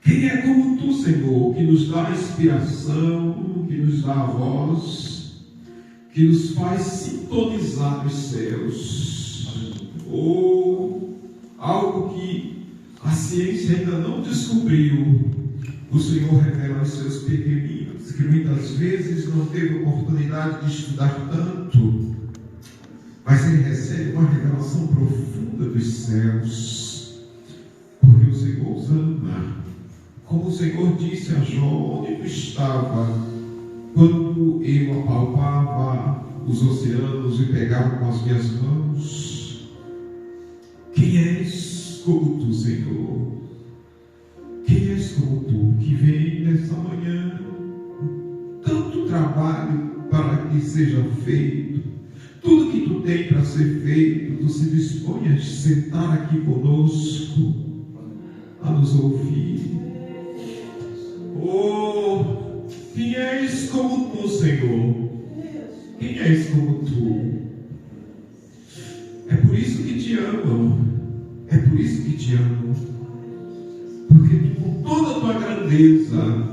Quem é como tu, Senhor, que nos dá a inspiração, que nos dá a voz, que nos faz sintonizar nos céus? Ou algo que a ciência ainda não descobriu, o Senhor revela aos seus pequeninos, que muitas vezes não teve oportunidade de estudar tanto, mas ele recebe uma revelação profunda dos céus, porque o Senhor os ama. Como o Senhor disse a Jó: onde tu estava quando eu apalpava os oceanos e pegava com as minhas mãos? Quem és como tu, Senhor? Quem és como tu, que vem nessa manhã tanto trabalho para que seja feito, tudo que tu tem para ser feito, tu se dispõe a sentar aqui conosco, a nos ouvir. Oh, quem és como tu, Senhor? Quem és como tu? É por isso que te amo. É por isso que te amo. Porque tu, com toda a tua grandeza,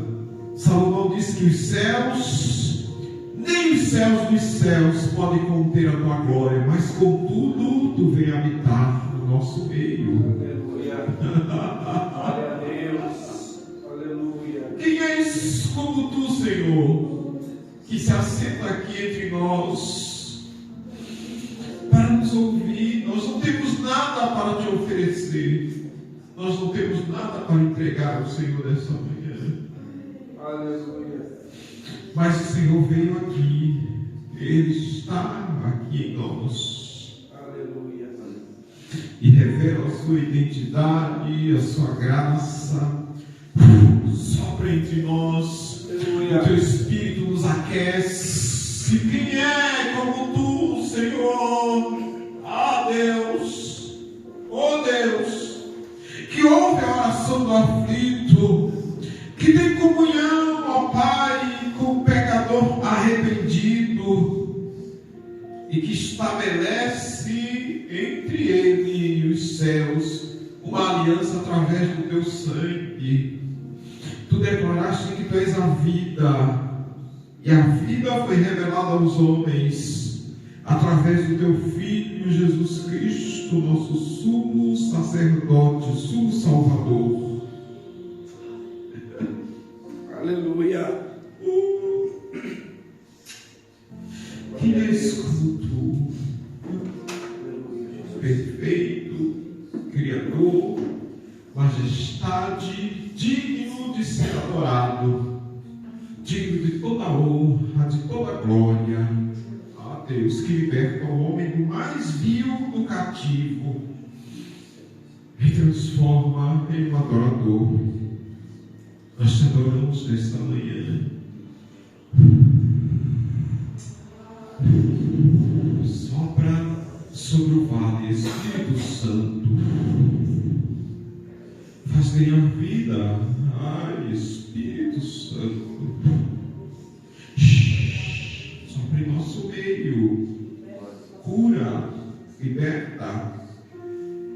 Salomão disse que os céus, nem os céus dos céus podem conter a tua glória, mas contudo tu vem habitar no nosso meio. Aleluia. Glória a Deus. Aleluia. Quem és como tu, Senhor, que se assenta aqui entre nós para nos ouvir? Nós não temos nada para te oferecer, nós não temos nada para entregar ao Senhor nessa manhã. Aleluia. Mas o Senhor veio aqui, Ele está aqui em nós. Aleluia. E revela a sua identidade, a sua graça, sopra entre nós. Aleluia. O teu Espírito nos aquece. Quem é como tu, Senhor? Ah, Deus, oh Deus, que ouve a oração do aflito, que tem comunhão, ó Pai, com o pecador arrependido, e que estabelece entre ele e os céus uma aliança através do teu sangue. Tu declaraste que tu és a vida, e a vida foi revelada aos homens através do teu Filho Jesus Cristo, nosso sumo sacerdote, sumo Salvador. Aleluia. Quem és como tu? Perfeito, Criador, majestade, digno de ser adorado, digno de toda honra, de toda glória. Ah, Deus, que liberta o homem do mais vil do cativo e transforma em um adorador. Nós te adoramos nesta manhã. Sopra sobre o vale, Espírito Santo. Faz bem a vida. Ai, Espírito Santo. Sopra em nosso meio. Cura, liberta.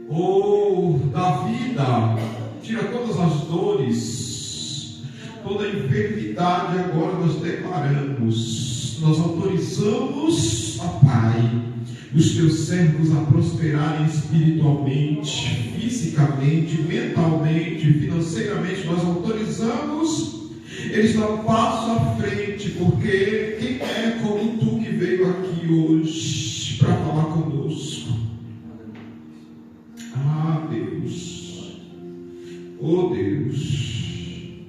Oh, da vida. Tira todas as dores, toda a enfermidade. Agora nós declaramos, nós autorizamos, ó Pai, os teus servos a prosperarem espiritualmente, fisicamente, mentalmente, financeiramente. Nós autorizamos eles dar um passo à frente, porque quem é como tu que veio aqui hoje para falar conosco? Ah, Deus, oh Deus,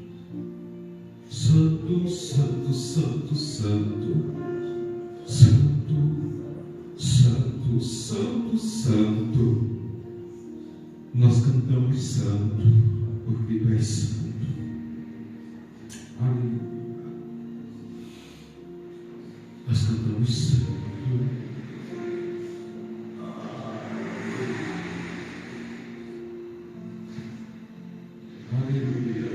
Santo, Santo, Santo, Santo, Santo, Santo, Santo, Santo. Nós cantamos Santo, porque tu és Santo. Aleluia. Nós cantamos Santo. Aleluia.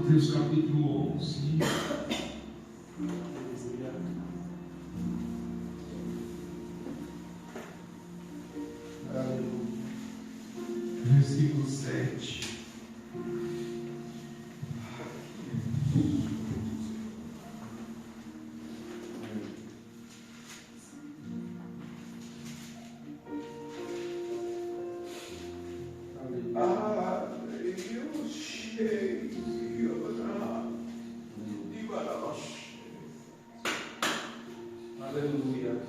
Mateus capítulo 11. Versículo 7. Aleluia.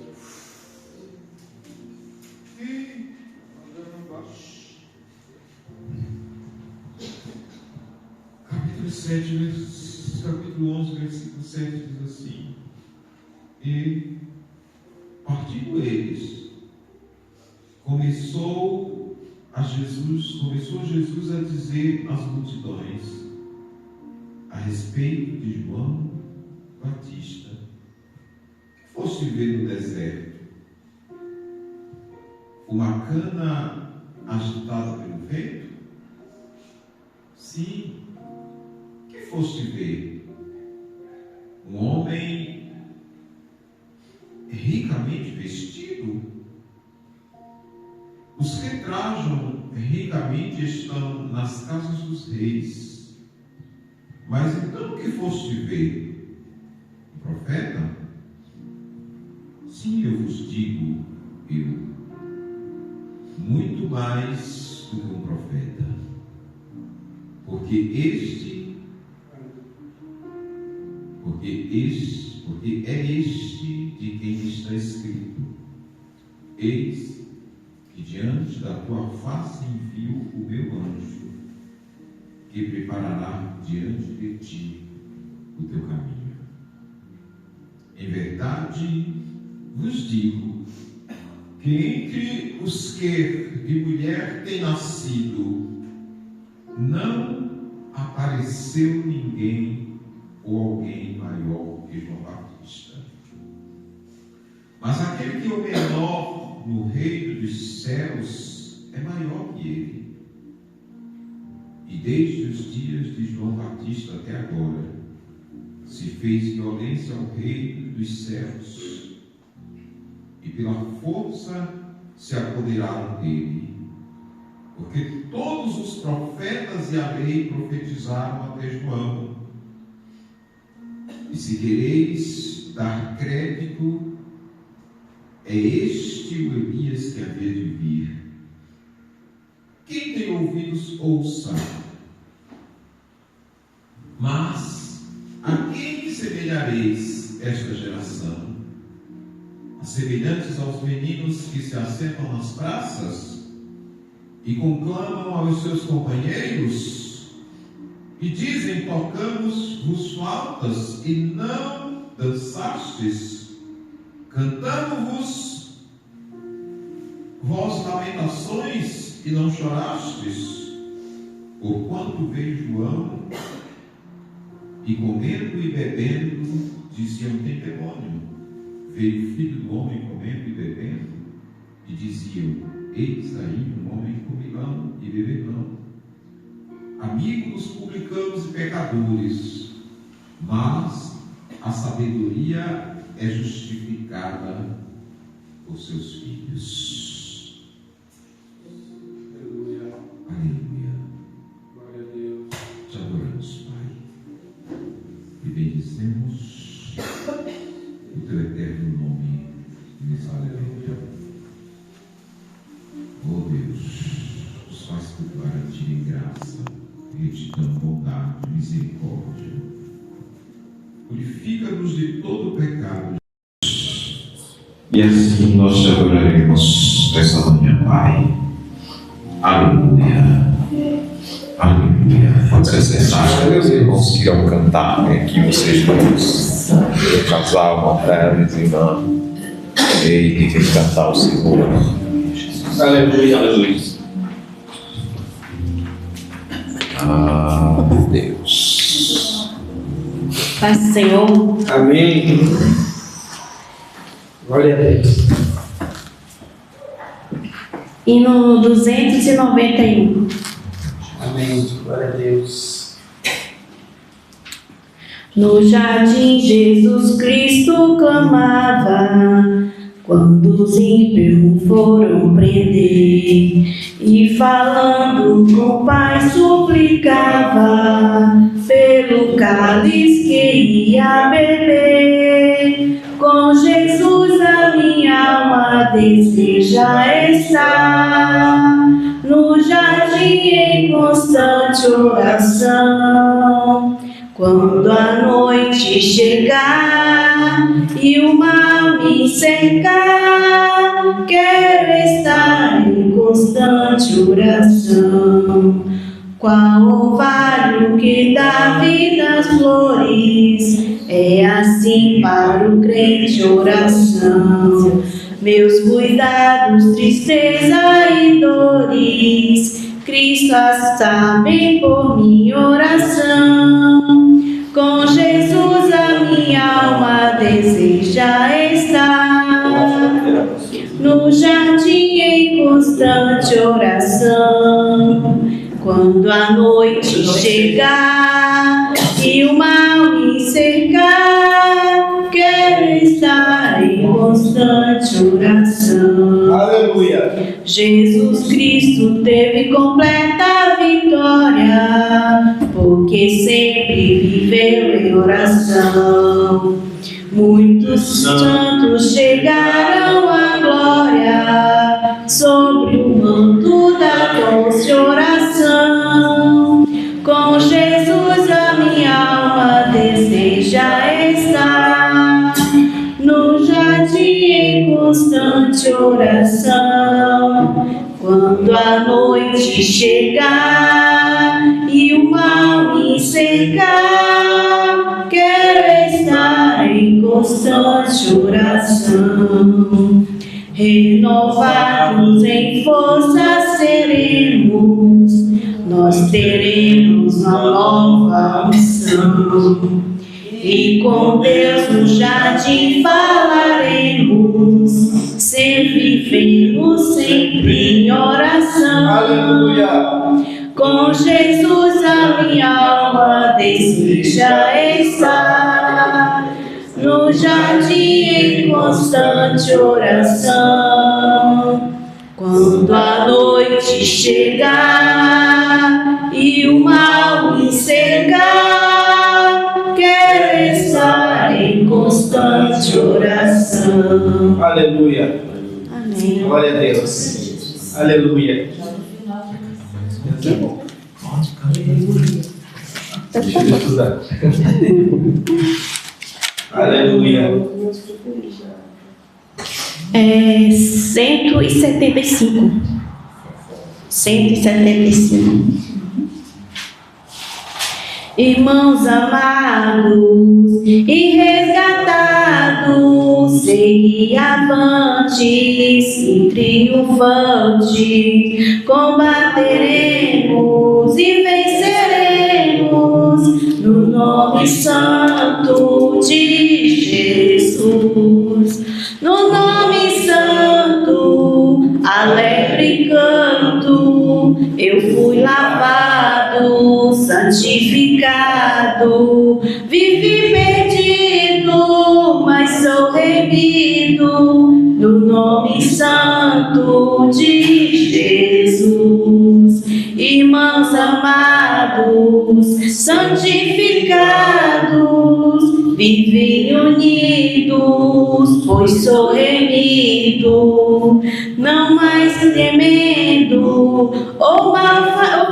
Capítulo 7, capítulo 11, versículo 7 diz assim: E partindo eles, começou Jesus a dizer às multidões a respeito de João Batista: que foste ver no deserto? Uma cana agitada pelo vento? Sim. Que foste ver? Um homem ricamente vestido? Os que trajam ricamente estão nas casas dos reis. Mas então o que foste ver? Um profeta? Sim, eu vos digo, muito mais do que um profeta. Porque é este de quem está escrito: eis que diante da tua face envio o meu anjo, que preparará diante de ti o teu caminho. Em verdade vos digo que entre os que de mulher têm nascido, não apareceu ninguém ou alguém maior que João Batista. Mas aquele que é o menor no reino dos céus é maior que ele. E desde os dias de João Batista até agora, se fez violência ao reino dos céus, e pela força se apoderaram dele. Porque todos os profetas e a lei profetizaram até João. E se quereis dar crédito, é este o Elias que havia de vir. Quem tem ouvidos, ouça. Mas a quem semelhareis esta geração? Semelhantes aos meninos que se assentam nas praças e conclamam aos seus companheiros e dizem: tocamos-vos flautas e não dançastes, cantamos-vos vós lamentações e não chorastes. Porquanto veio João e comendo e bebendo diziam: tem demônio. Veio o Filho do Homem comendo e bebendo e diziam: eis aí um homem comilão e bebelão, amigo dos publicanos e pecadores. Mas a sabedoria é justificada por seus filhos. Aleluia. Aleluia. Glória a Deus. Te adoramos, Pai, e bendizemos o teu eterno nome nessa aleluia. Oh Deus, nos faz cultuar a ti em graça, retidão, bondade, misericórdia. Purifica-nos de todo o pecado. E assim nós te adoraremos nessa manhã, Pai. Aleluia. Aleluia. Pode ser necessário, meus irmãos que irão cantar aqui, vocês todos, o casal, materno e irmã, e que quer cantar o Senhor. Aleluia. Aleluia. Ah, Deus. Paz do Senhor. Amém. Glória a Deus. Hino 291. Amém. Glória a Deus. No jardim Jesus Cristo clamava, quando os ímpios foram prender, e falando com o Pai suplicava, pelo cálice que ia beber. Com Jesus a minha alma deseja estar, no jardim em constante oração. Quando a noite chegar e o mal me cercar, quero estar em constante oração. Qual orvalho que dá vida às flores, é assim para o crente oração. Meus cuidados, tristeza e dores, Cristo as sabe por minha oração. Com Jesus a minha alma deseja estar, no jardim em constante oração. Quando a noite chegar e o mal me cercar, quero estar em constante oração. Aleluia. Jesus Cristo teve completa vitória, porque sempre viveu em oração. Muitos santos chegaram à glória sobre o manto da doce oração. Com Jesus a minha alma deseja estar, no jardim em constante oração. Quando a noite chegar e o mal me cercar, quero estar em constante oração. Renovados em força seremos, nós teremos uma nova missão. E com Deus no jardim falaremos, sempre vivemos, sempre em oração. Aleluia. Com Jesus a minha alma deseja estar, no jardim em constante oração. Quando a noite chegar e o mal me cercar, quero estar em constante oração. Aleluia. Amém. Glória a Deus. Aleluia. Aleluia. 175. 175. Irmãos amados e resgatados, segui avante e triunfante, combateremos e venceremos no nome santo de Jesus. No nome santo, alegre canto, eu fui lavado, santificado, vivi perdido, mas sou remido, no nome santo de Jesus. Irmãos amados, santificados, vivem unidos, pois sou remido, não mais temendo ou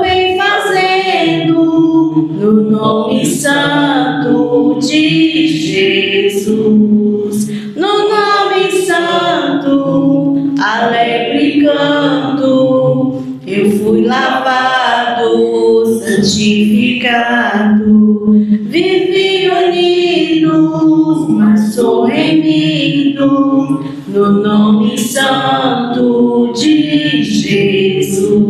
bem fazendo, no nome santo de Jesus. No nome santo, alegre canto, eu fui lavado, santificado, vivi unido, mas sou remido, no nome santo de Jesus.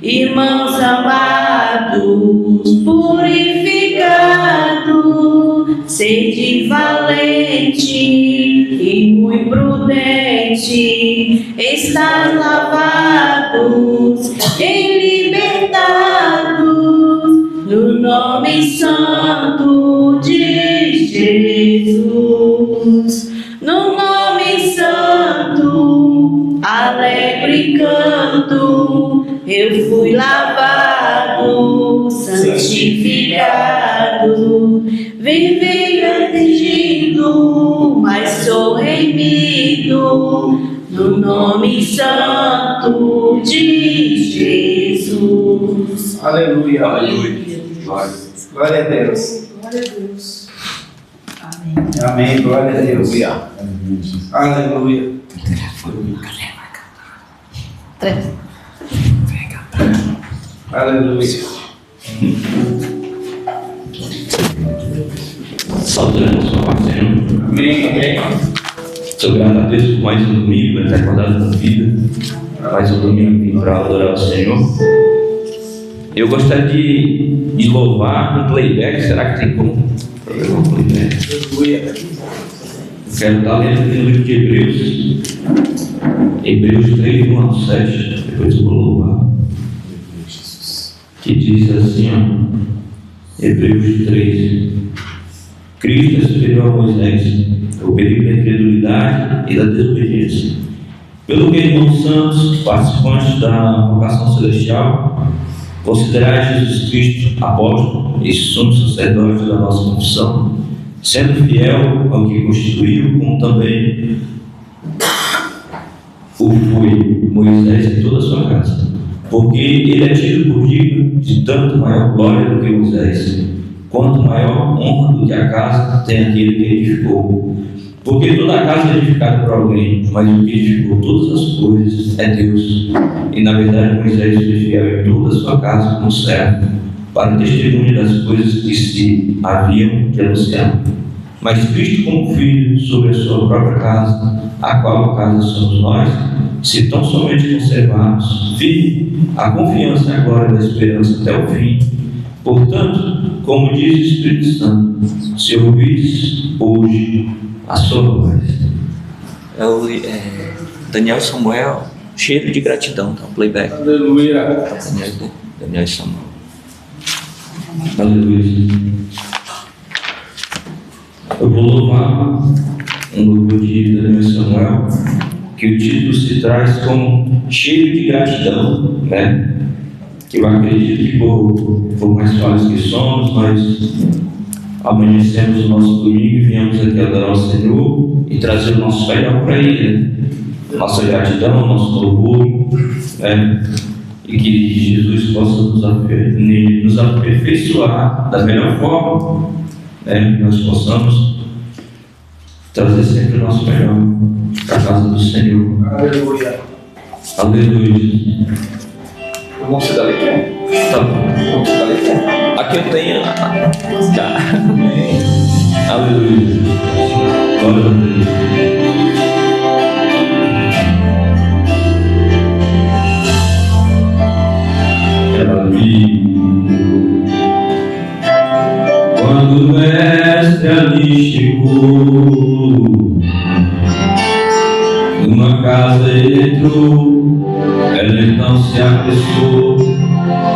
Irmãos amados, purificados, sede valente e muito prudente, estáis lavados e libertados, no nome santo no nome santo, alegre canto, eu fui lavado, santificado, vivi arrependido, mas sou remido, no nome santo de Jesus. Aleluia. Aleluia. Glória a Deus. Glória a Deus. Amém. Amém. Glória a Deus. Aleluia. Aleluia. Saudando sua paz, Senhor. Amém. Amém. Sou grato a Deus por mais um domingo, vai estar acordado na vida. Mais um domingo para adorar o Senhor. Eu gostaria de louvar no playback. Será que tem como programar um playback? Aleluia. Quero estar lendo aqui no livro de Hebreus. Hebreus 3, 1 ao 7. Depois eu vou louvar. Que diz assim, ó. Hebreus 3. Cristo é superior a Moisés, o perigo da incredulidade e da desobediência. Pelo que, irmãos santos, participantes da vocação celestial, considerai Jesus Cristo apóstolo e sumo sacerdote da nossa confissão, sendo fiel ao que constituiu, como também o foi Moisés e toda a sua casa, porque ele é tido por digno de tanto maior glória do que Moisés, quanto maior honra do que a casa tem aquele que edificou. Porque toda a casa é edificada por alguém, mas o que edificou todas as coisas é Deus. E na verdade Moisés foi fiel em toda a sua casa como servo, para testemunho das coisas que se haviam de anunciar. Mas Cristo como filho sobre a sua própria casa, a qual casa somos nós, se tão somente conservarmos firme a confiança e a glória da esperança até o fim. Portanto, como diz o Espírito Santo, se ouvides hoje a sua voz. Daniel e Samuel, cheio de gratidão, tá? Playback. Aleluia. Daniel e Samuel. Aleluia. Eu vou louvar um louvor de Daniel e Samuel, que o título se traz como cheio de gratidão, né? Que eu acredito que por mais falhos que somos, nós amanhecemos o nosso domingo e viemos aqui adorar o Senhor e trazer o nosso melhor para Ele, né? Nossa gratidão, nosso louvor, né? E que Jesus possa nos aperfeiçoar da melhor forma, né? Que nós possamos trazer sempre o nosso melhor para a casa do Senhor. Aleluia. Aleluia. Vamos se dar letra? Tá bom. Vamos se dar letra? Aqui eu tenho. Tá. Aleluia. Glória a Deus. Ela viu quando o mestre ali chegou, numa casa ele entrou, ela então se apressou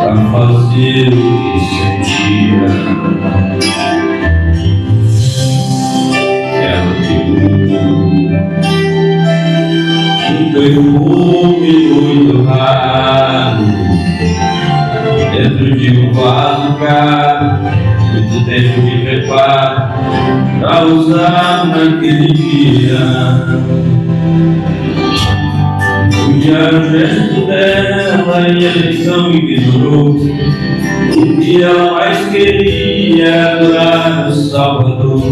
para fazer o que sentia. Ela pegou um perfume muito raro dentro de um vaso caro, muito tempo de preparo para usar naquele dia. O gesto dela e a lição ignorou o que ela mais queria, adorar o Salvador.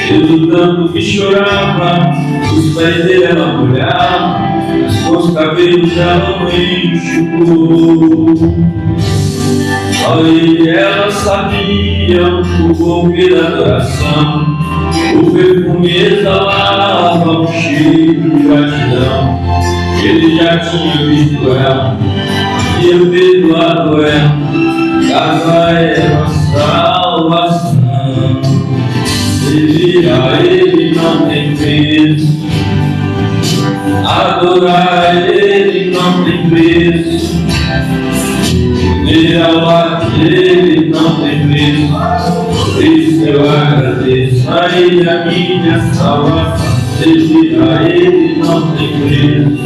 Pelo tanto que chorava, os pés dele ela molhava, mas com os cabelos ela não enxugou. Só ele e ela sabiam o golpe da adoração, o perfume exalava um cheiro de gratidão. Ele já tinha visto ela, havia perdoado ela, dava a ela salvação. Servir a Ele não tem preço, adorar a Ele não tem preço, viver ao lado dele não tem preço. Por isso eu agradeço a Ele a minha salvação. Servir a Ele não tem preço.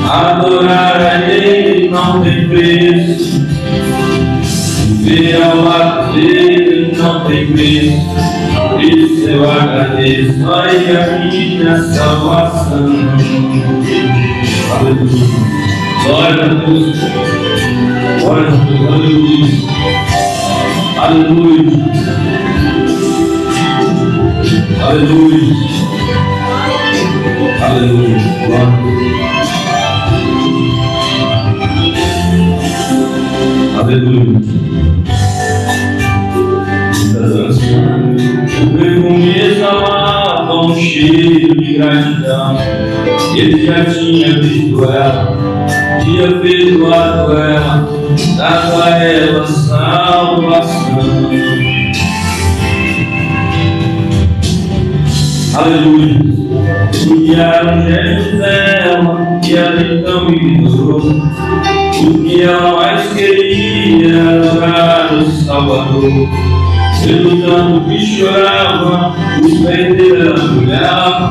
Adorar a Ele não tem preço. Viver ao lado dele não tem preço. Por isso eu agradeço a Ele a minha salvação. Aleluia. Glória a Deus. Glória a Deus. Aleluia. Aleluia. Aleluia. Aleluia. Glória. Aleluia. O perfume exalava um cheiro de gratidão. Ele já tinha visto ela, tinha perdoado ela, dado a ela salvação. Aleluia. Enviaram gestos dela e ela então ignorou. O que ela mais queria era adorar o Salvador. Pelo tanto que chorava, os pés dela molhava,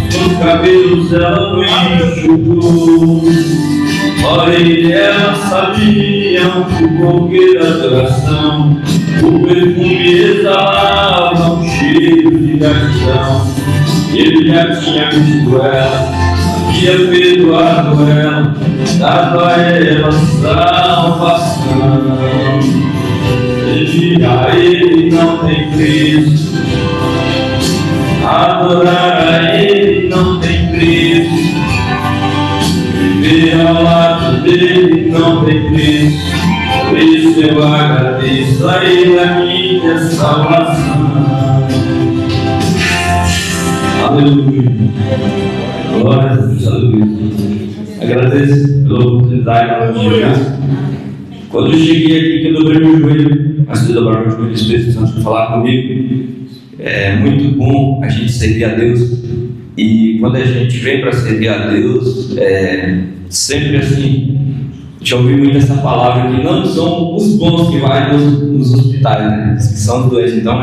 os cabelos ela não enxugou. Porém ela sabia o porquê da adoração. O perfume exalava um cheiro de gratidão. Ele já tinha visto ela, tinha perdoado ela, dado a ela salvação. Servir a Ele não tem preço. Adorar a Ele não tem preço. Viver ao lado dele não tem preço. Por isso eu agradeço a Ele a minha salvação. Aleluia. Glória a Deus. Aleluia. Agradeço pela oportunidade de chegar. Quando eu cheguei aqui, que eu dobrei meu joelho, antes de dobrar meu joelho, o Espírito Santo foi falar comigo. É muito bom a gente servir a Deus. E quando a gente vem para servir a Deus, sempre assim, já ouvi muito essa palavra que não são os bons que vai nos hospitais, né? Que são os doentes. Então,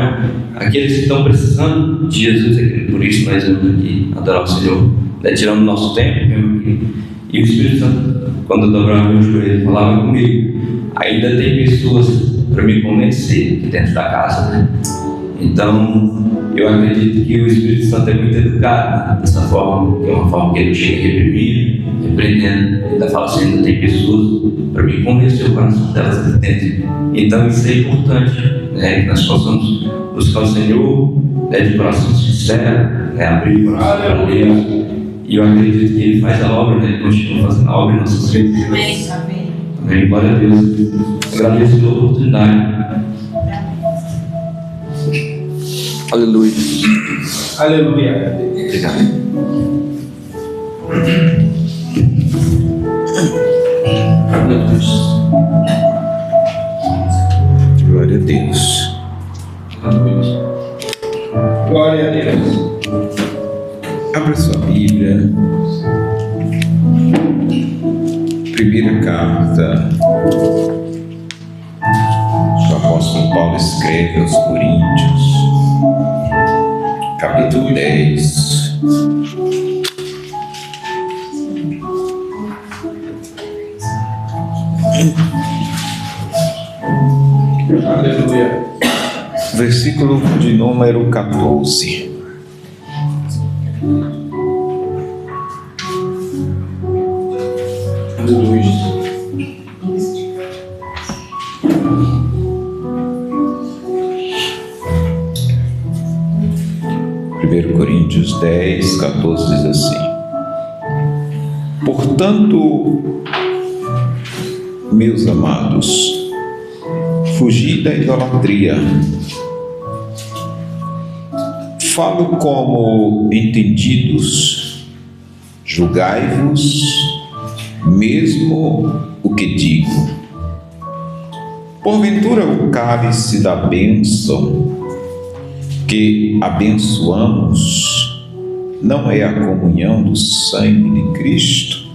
aqueles que estão precisando de Jesus, por isso nós vamos aqui adorar o Senhor, tirando o nosso tempo mesmo aqui. E o Espírito Santo, quando eu dobrava meu joelho, falava comigo. Ainda tem pessoas para me convencer aqui dentro da casa, né? Então, eu acredito que o Espírito Santo é muito educado, né? Dessa forma, que é uma forma que ele chega reprimindo, repreendendo. Ele ainda fala assim: ainda tem pessoas para me convencer o coração delas aqui dentro. Então, isso é importante, né? Que nós possamos buscar o Senhor, né? De coração sincero, né? Abrir o coração para Deus. E eu acredito que Ele faz a obra, né? Ele continua fazendo a obra em nossas vidas. Amém. Amém. Glória a Deus. Agradeço pela oportunidade. Aleluia. Aleluia. Obrigado. Glória a Deus. Glória a Deus. Abra sua Bíblia. Primeira carta que o apóstolo Paulo escreve aos Coríntios, capítulo 10. Aleluia. Versículo de número 14. Aleluia. 1 Coríntios 10, 14 diz assim: portanto, meus amados, fugi da idolatria. Falo como entendidos, julgai-vos mesmo o que digo. Porventura o cálice da bênção que abençoamos não é a comunhão do sangue de Cristo?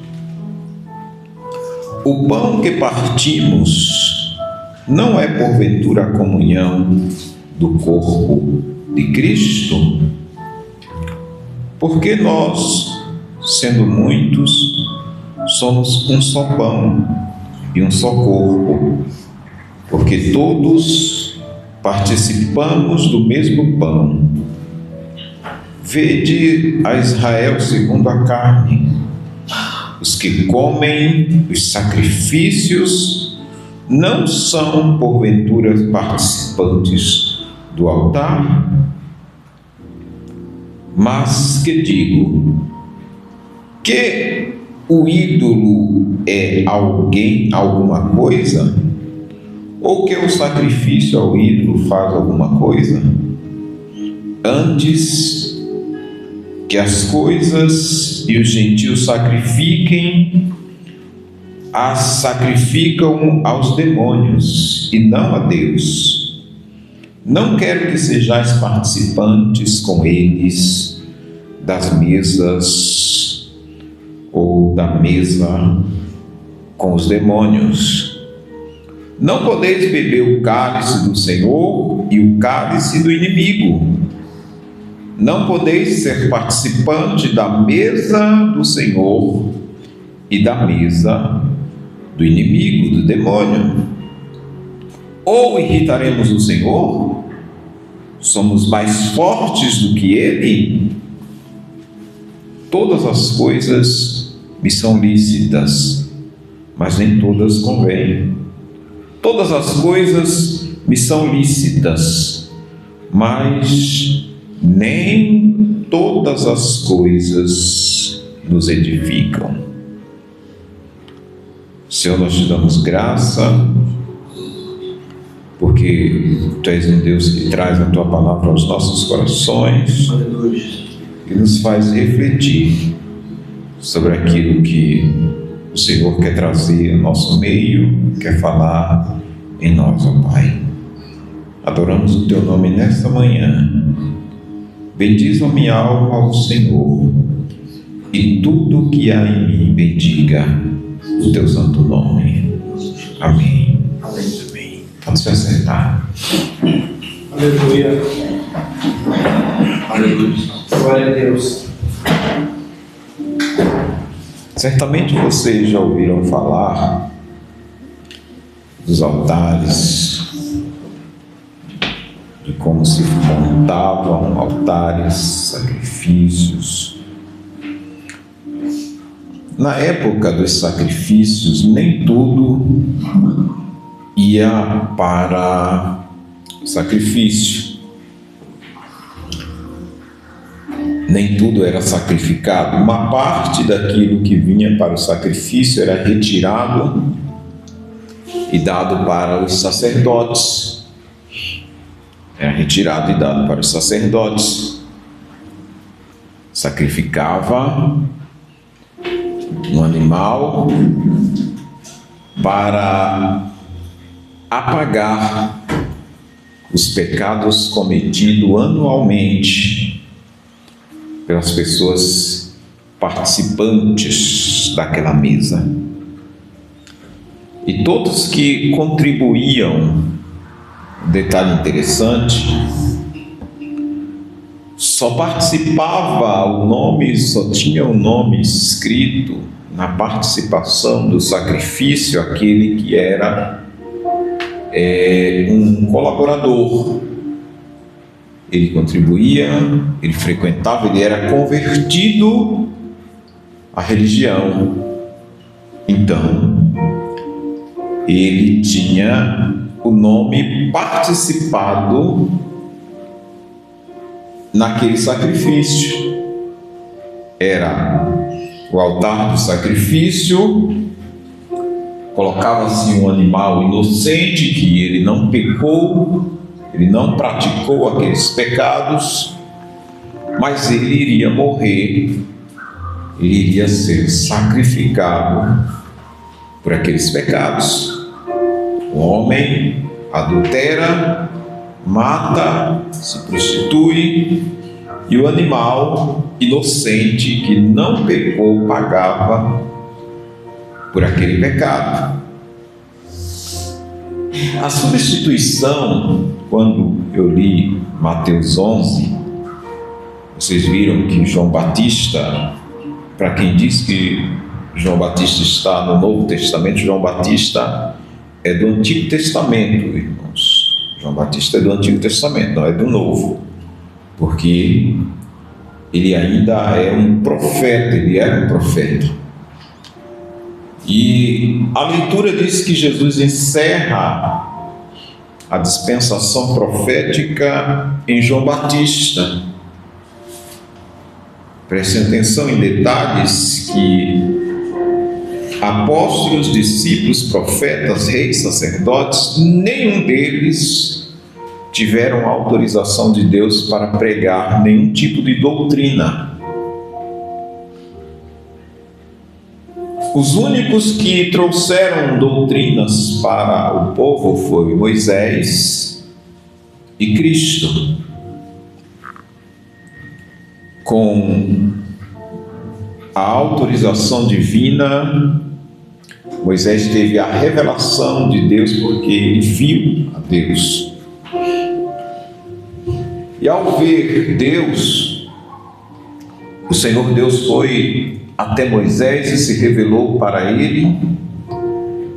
O pão que partimos não é porventura a comunhão do corpo de Cristo? Porque nós, sendo muitos, somos um só pão e um só corpo, porque todos participamos do mesmo pão. Vede a Israel segundo a carne. Os que comem os sacrifícios não são, porventura, participantes do altar? Mas que digo? Que o ídolo é alguém, alguma coisa? Ou que o sacrifício ao ídolo faz alguma coisa? Antes que as coisas e os gentios sacrificam aos demônios e não a Deus. Não quero que sejais participantes com eles das mesas ou da mesa com os demônios. Não podeis beber o cálice do Senhor e o cálice do inimigo. Não podeis ser participante da mesa do Senhor e da mesa do inimigo, do demônio. Ou irritaremos o Senhor? Somos mais fortes do que Ele? Todas as coisas me são lícitas, mas nem todas convêm. Todas as coisas me são lícitas, mas nem todas as coisas nos edificam. Senhor, nós te damos graça, porque Tu és um Deus que traz a Tua palavra aos nossos corações e nos faz refletir sobre aquilo que o Senhor quer trazer ao nosso meio, quer falar em nós, ó Pai. Adoramos o Teu nome nesta manhã. Bendiz a minha alma ao Senhor, e tudo que há em mim bendiga o Teu santo nome. Amém. Amém. Pode se acertar. Aleluia. Aleluia. Glória a Deus. Certamente vocês já ouviram falar dos altares, de como se montavam altares, sacrifícios. Na época dos sacrifícios, nem tudo ia para sacrifício. Nem tudo era sacrificado. Uma parte daquilo que vinha para o sacrifício era retirado e dado para os sacerdotes. Era retirado e dado para os sacerdotes. Sacrificava um animal para apagar os pecados cometidos anualmente pelas pessoas participantes daquela mesa. E todos que contribuíam, detalhe interessante, só participava o nome, só tinha o nome escrito na participação do sacrifício aquele que era um colaborador. Ele contribuía, ele frequentava, ele era convertido à religião. Então, ele tinha o nome participado naquele sacrifício. Era o altar do sacrifício, colocava-se um animal inocente que ele não pecou, ele não praticou aqueles pecados, mas ele iria morrer, ele iria ser sacrificado por aqueles pecados. O homem adultera, mata, se prostitui, e o animal inocente que não pecou pagava por aquele pecado. A substituição, quando eu li Mateus 11, vocês viram que João Batista, para quem diz que João Batista está no Novo Testamento, João Batista é do Antigo Testamento, irmãos. João Batista é do Antigo Testamento, não é do Novo, porque ele ainda é um profeta, ele era um profeta. E a leitura diz que Jesus encerra a dispensação profética em João Batista. Prestem atenção em detalhes que apóstolos, discípulos, profetas, reis, sacerdotes, nenhum deles tiveram autorização de Deus para pregar nenhum tipo de doutrina. Os únicos que trouxeram doutrinas para o povo foi Moisés e Cristo. Com a autorização divina, Moisés teve a revelação de Deus porque ele viu a Deus. E ao ver Deus, o Senhor Deus foi até Moisés e se revelou para ele.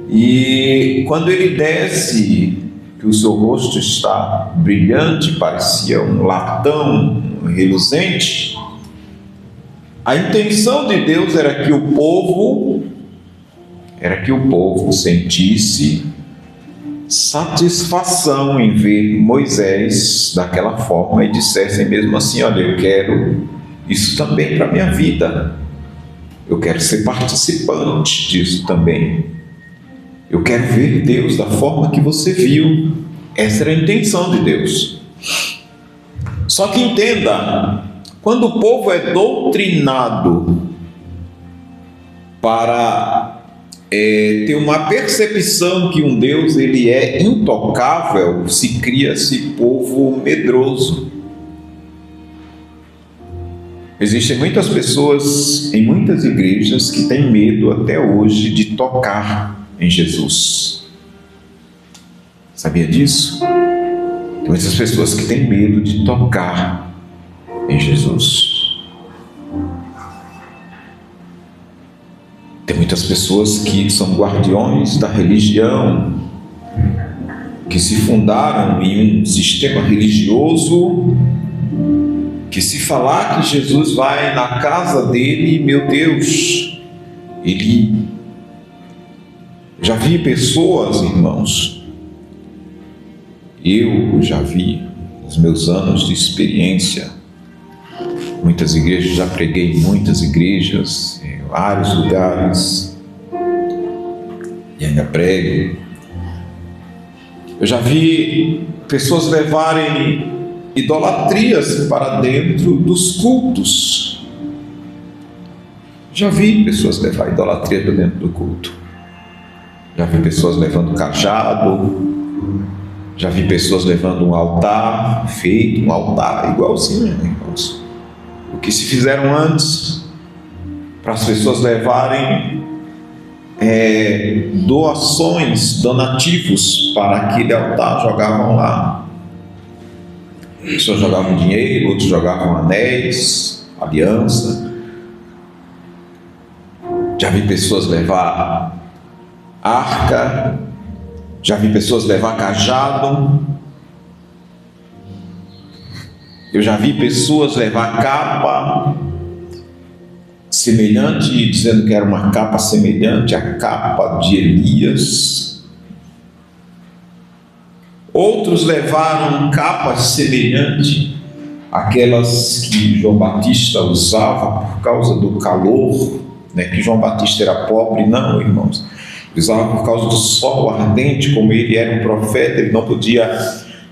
E quando ele desce, que o seu rosto está brilhante, parecia um latão reluzente, a intenção de Deus era que o povo sentisse satisfação em ver Moisés daquela forma e dissessem mesmo assim: olha, eu quero isso também para a minha vida, eu quero ser participante disso também, eu quero ver Deus da forma que você viu. Essa era a intenção de Deus. Só que entenda, quando o povo é doutrinado para ter uma percepção que um Deus ele é intocável, se cria-se povo medroso. Existem muitas pessoas em muitas igrejas que têm medo até hoje de tocar em Jesus. Sabia disso? Tem muitas pessoas que têm medo de tocar em Jesus. Tem muitas pessoas que são guardiões da religião, que se fundaram em um sistema religioso, que se falar que Jesus vai na casa dele, meu Deus, ele... Já vi pessoas, irmãos, eu já vi, nos meus anos de experiência, muitas igrejas, já preguei em muitas igrejas, em vários lugares, e ainda prego. Eu já vi pessoas levarem idolatrias para dentro dos cultos. Já vi pessoas levar idolatria para dentro do culto. Já vi pessoas levando cajado. Já vi pessoas levando um altar feito, um altar igualzinho, irmãos. O que se fizeram antes, para as pessoas levarem doações, donativos para aquele altar, jogavam lá. Pessoas jogavam dinheiro, outros jogavam anéis, aliança. Já vi pessoas levar arca, já vi pessoas levar cajado, eu já vi pessoas levar capa semelhante, dizendo que era uma capa semelhante à capa de Elias. Outros levaram capas semelhantes àquelas que João Batista usava por causa do calor, né? Que João Batista era pobre, não, irmãos. Usava por causa do sol ardente, como ele era um profeta, ele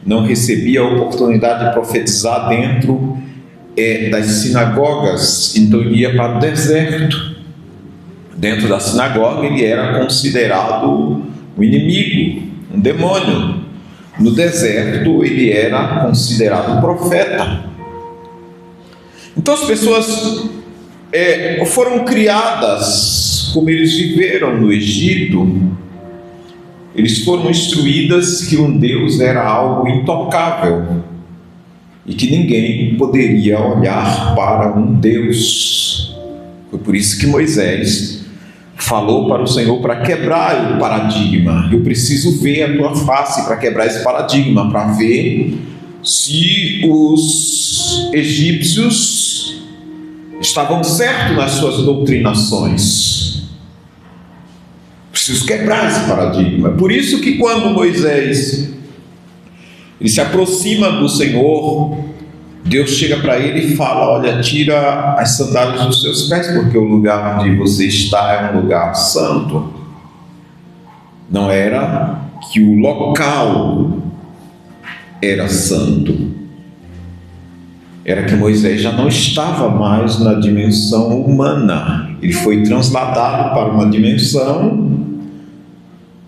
não recebia a oportunidade de profetizar dentro das sinagogas, então ele ia para o deserto. Dentro da sinagoga ele era considerado um inimigo, um demônio. No deserto ele era considerado um profeta. Então as pessoas foram criadas, como eles viveram no Egito, eles foram instruídas que um Deus era algo intocável e que ninguém poderia olhar para um Deus. Foi por isso que Moisés falou para o Senhor para quebrar o paradigma. Eu preciso ver a tua face para quebrar esse paradigma, para ver se os egípcios estavam certos nas suas doutrinações. Preciso quebrar esse paradigma. Por isso que quando Moisés ele se aproxima do Senhor, Deus chega para ele e fala: olha, tira as sandálias dos seus pés, porque o lugar onde você está é um lugar santo. Não era que o local era santo, era que Moisés já não estava mais na dimensão humana, ele foi transladado para uma dimensão.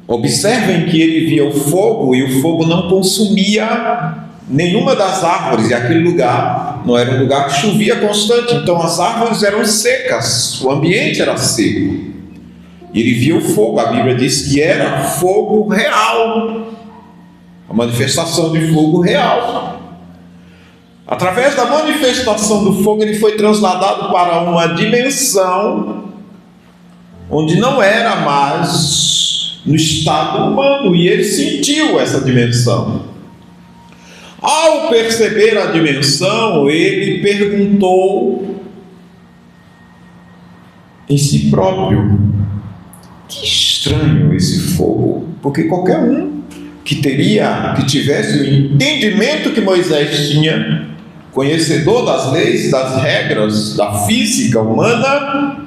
Observem que ele via o fogo e o fogo não consumia nenhuma das árvores, e aquele lugar não era um lugar que chovia constante, então as árvores eram secas, o ambiente era seco. E ele via o fogo, a Bíblia diz que era fogo real, a manifestação de fogo real. Através da manifestação do fogo, ele foi transladado para uma dimensão onde não era mais no estado humano, e ele sentiu essa dimensão. Ao perceber a dimensão, ele perguntou em si próprio: que estranho esse fogo, porque qualquer um que tivesse o entendimento que Moisés tinha, conhecedor das leis, das regras, da física humana,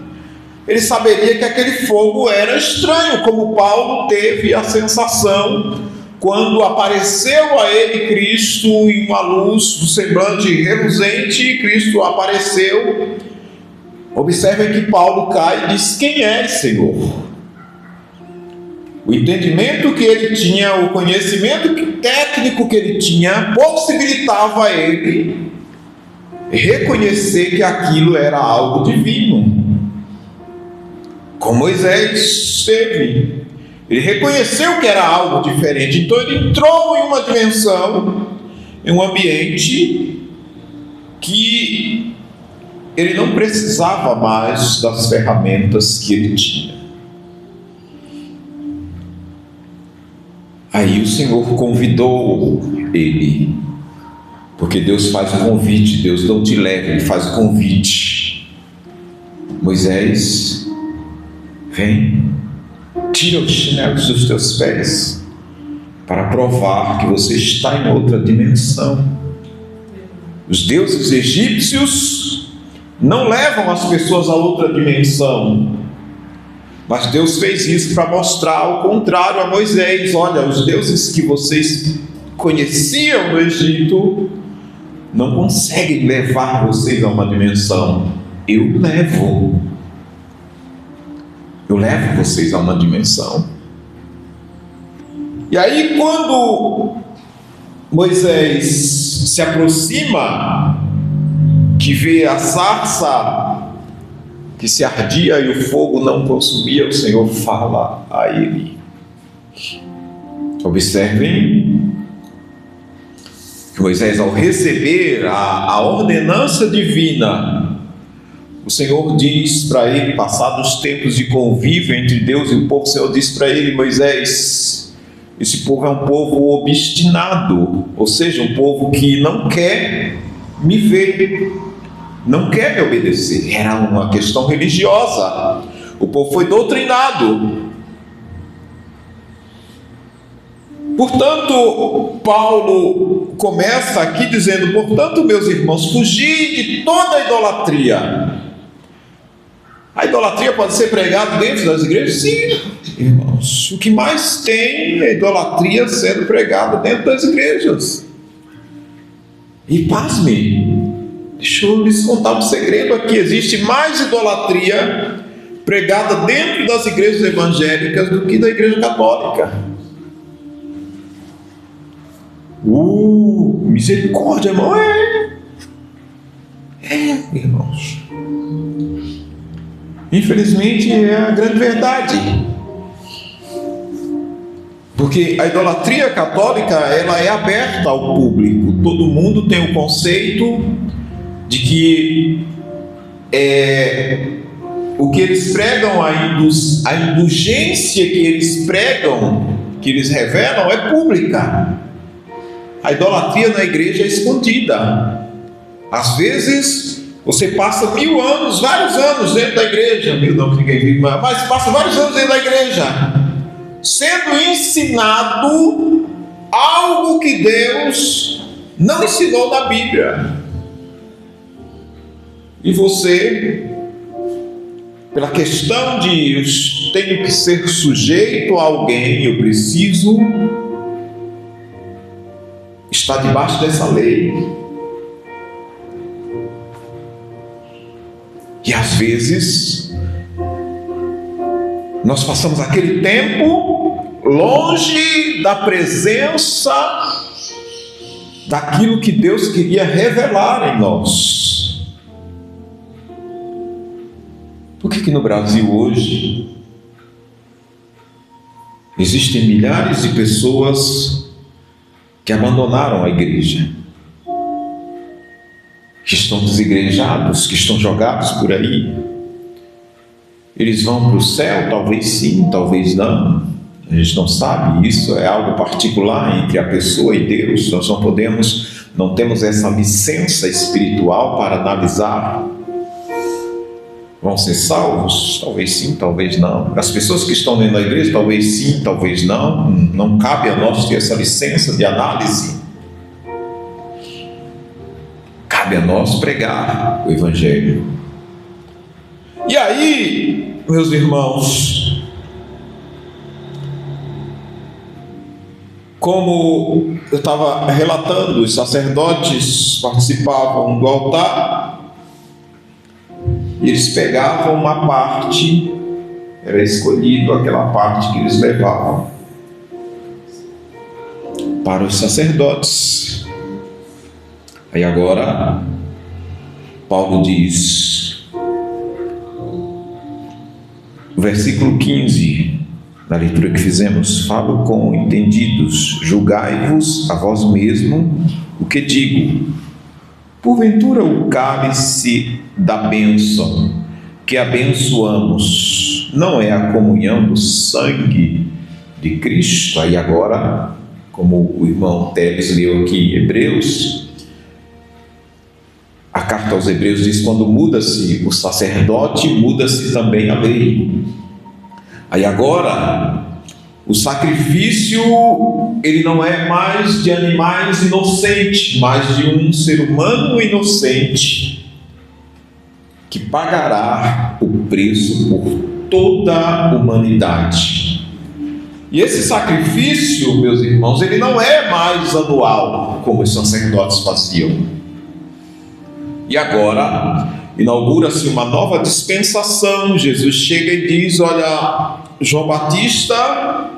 ele saberia que aquele fogo era estranho, como Paulo teve a sensação quando apareceu a ele Cristo em uma luz do semblante reluzente. Cristo apareceu. Observem que Paulo cai e diz: quem és, Senhor? O entendimento que ele tinha, o conhecimento técnico que ele tinha, possibilitava a ele reconhecer que aquilo era algo divino. Como Moisés teve, ele reconheceu que era algo diferente, então ele entrou em uma dimensão, em um ambiente que ele não precisava mais das ferramentas que ele tinha. Aí o Senhor convidou ele, porque Deus faz o convite, Deus não te leva, Ele faz o convite. Moisés, vem, tira os chinelos dos teus pés, para provar que você está em outra dimensão. Os deuses egípcios não levam as pessoas a outra dimensão, mas Deus fez isso para mostrar o contrário a Moisés. Olha, os deuses que vocês conheciam no Egito não conseguem levar vocês a uma dimensão. Eu levo vocês a uma dimensão. E aí, quando Moisés se aproxima, que vê a sarça que se ardia e o fogo não consumia, o Senhor fala a ele. Observem que Moisés, ao receber a ordenança divina, o Senhor diz para ele, passados os tempos de convívio entre Deus e o povo, o Senhor diz para ele: Moisés, esse povo é um povo obstinado, ou seja, um povo que não quer me ver, não quer me obedecer. Era uma questão religiosa, o povo foi doutrinado. Portanto, Paulo começa aqui dizendo: portanto, meus irmãos, fugi de toda a idolatria. A idolatria pode ser pregada dentro das igrejas? Sim, irmãos. O que mais tem é idolatria sendo pregada dentro das igrejas. E pasme, deixa eu lhes contar um segredo aqui: existe mais idolatria pregada dentro das igrejas evangélicas do que da igreja católica. Misericórdia, irmão. Irmãos, infelizmente é a grande verdade. Porque a idolatria católica, ela é aberta ao público. Todo mundo tem o conceito de que o que eles pregam, a indulgência que eles pregam, que eles revelam, é pública. A idolatria na igreja é escondida. Às vezes você passa 1000 anos, vários anos dentro da igreja, não que ninguém vive, mas passa vários anos dentro da igreja, sendo ensinado algo que Deus não ensinou na Bíblia. E você, pela questão de eu tenho que ser sujeito a alguém, eu preciso estar debaixo dessa lei. E às vezes nós passamos aquele tempo longe da presença daquilo que Deus queria revelar em nós. Por que no Brasil hoje existem milhares de pessoas que abandonaram a igreja, que estão desigrejados, que estão jogados por aí? Eles vão para o céu? Talvez sim, talvez não. A gente não sabe. Isso é algo particular entre a pessoa e Deus. Nós não temos essa licença espiritual para analisar. Vão ser salvos? Talvez sim, talvez não. As pessoas que estão dentro da igreja, talvez sim, talvez não. Não cabe a nós ter essa licença de análise. Cabe a nós pregar o Evangelho. E aí, meus irmãos, como eu estava relatando, os sacerdotes participavam do altar. Eles pegavam uma parte, era escolhido aquela parte que eles levavam para os sacerdotes. Aí agora Paulo diz, no versículo 15, na leitura que fizemos: falo com entendidos, julgai-vos a vós mesmo o que digo. Porventura o cálice da bênção que abençoamos não é a comunhão do sangue de Cristo? Aí agora, como o irmão Teles leu aqui em Hebreus, a carta aos Hebreus diz: quando muda-se o sacerdote, muda-se também a lei. Aí agora, o sacrifício, ele não é mais de animais inocentes, mas de um ser humano inocente, que pagará o preço por toda a humanidade. E esse sacrifício, meus irmãos, ele não é mais anual, como os sacerdotes faziam. E agora inaugura-se uma nova dispensação. Jesus chega e diz: olha, João Batista,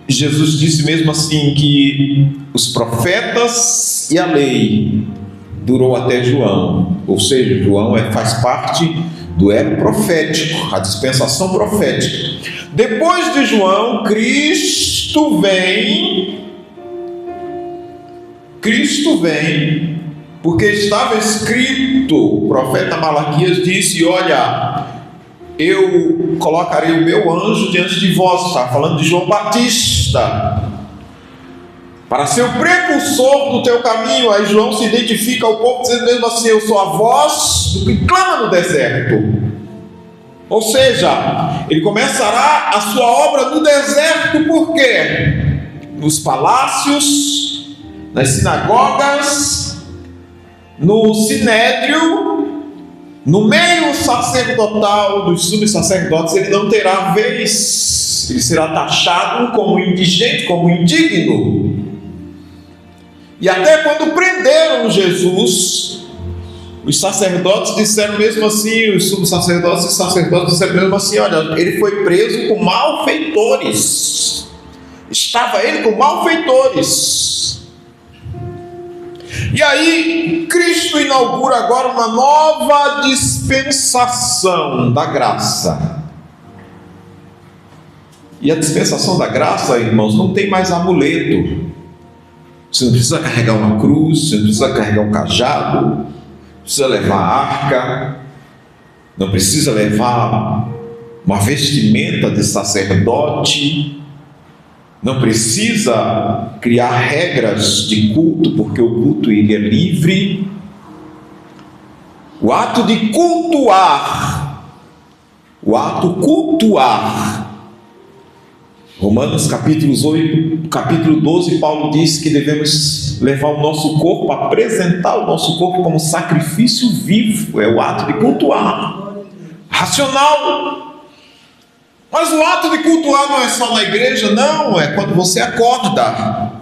Jesus disse mesmo assim que os profetas e a lei durou até João. Ou seja, João faz parte do elo profético, a dispensação profética. Depois de João, Cristo vem, porque estava escrito, o profeta Malaquias disse: olha, eu colocarei o meu anjo diante de vós. Está falando de João Batista, para ser o precursor do teu caminho. Aí João se identifica ao povo dizendo mesmo assim: eu sou a voz do que clama no deserto. Ou seja, ele começará a sua obra no deserto. Por quê? Nos palácios, nas sinagogas, no sinédrio, no meio sacerdotal dos subsacerdotes, ele não terá vez. Ele será taxado como indigente, como indigno. E até quando prenderam Jesus, os sacerdotes disseram mesmo assim, os subsacerdotes e sacerdotes disseram mesmo assim: olha, ele foi preso com malfeitores. Estava ele com malfeitores. E aí, Cristo inaugura agora uma nova dispensação da graça. E a dispensação da graça, irmãos, não tem mais amuleto. Você não precisa carregar uma cruz, você não precisa carregar um cajado, não precisa levar arca, não precisa levar uma vestimenta de sacerdote, não precisa criar regras de culto, porque o culto ele é livre. O ato de cultuar, Romanos capítulo 12, Paulo diz que devemos levar o nosso corpo, apresentar o nosso corpo como sacrifício vivo, é o ato de cultuar, racional. Mas o ato de cultuar não é só na igreja, não, é quando você acorda,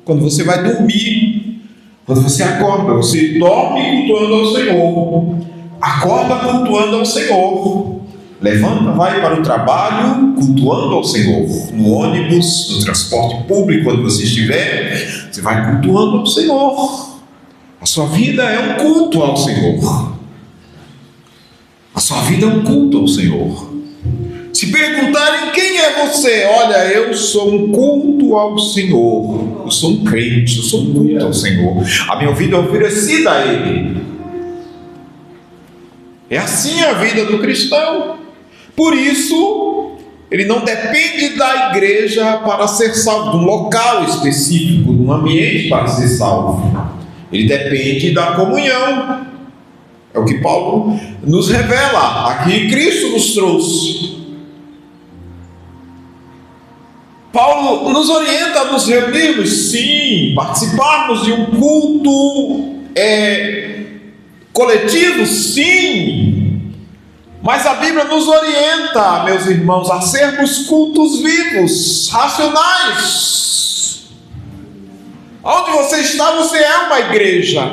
quando você vai dormir, quando você acorda, você dorme cultuando ao Senhor, acorda cultuando ao Senhor, levanta, vai para o trabalho cultuando ao Senhor, no ônibus, no transporte público, quando você estiver, você vai cultuando ao Senhor. A sua vida é um culto ao Senhor. A sua vida é um culto ao Senhor. Se perguntarem quem é você, olha, eu sou um culto ao Senhor, eu sou um crente, eu sou um culto ao Senhor, a minha vida é oferecida a Ele. É assim a vida do cristão. Por isso, ele não depende da igreja para ser salvo, de um local específico, de um ambiente para ser salvo. Ele depende da comunhão. É o que Paulo nos revela. Aqui Cristo nos trouxe. Paulo nos orienta a nos reunirmos, sim, participarmos de um culto coletivo, sim. Mas a Bíblia nos orienta, meus irmãos, a sermos cultos vivos, racionais. Onde você está, você é uma igreja.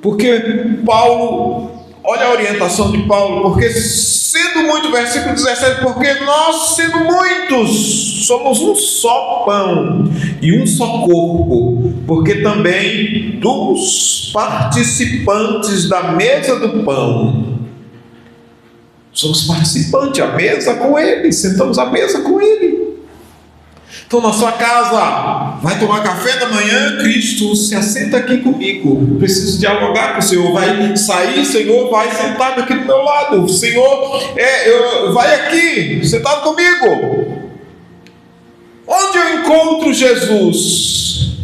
Porque Paulo, olha a orientação de Paulo, porque sendo muito, versículo 17, porque nós, sendo muitos, somos um só pão e um só corpo, porque também dos participantes da mesa do pão, somos participantes à mesa com Ele, sentamos à mesa com Ele. Então na sua casa, vai tomar café da manhã, Cristo se assenta aqui comigo, preciso dialogar com o Senhor, vai sair, Senhor, vai sentar aqui do meu lado, Senhor, vai aqui, sentado comigo. Onde eu encontro Jesus?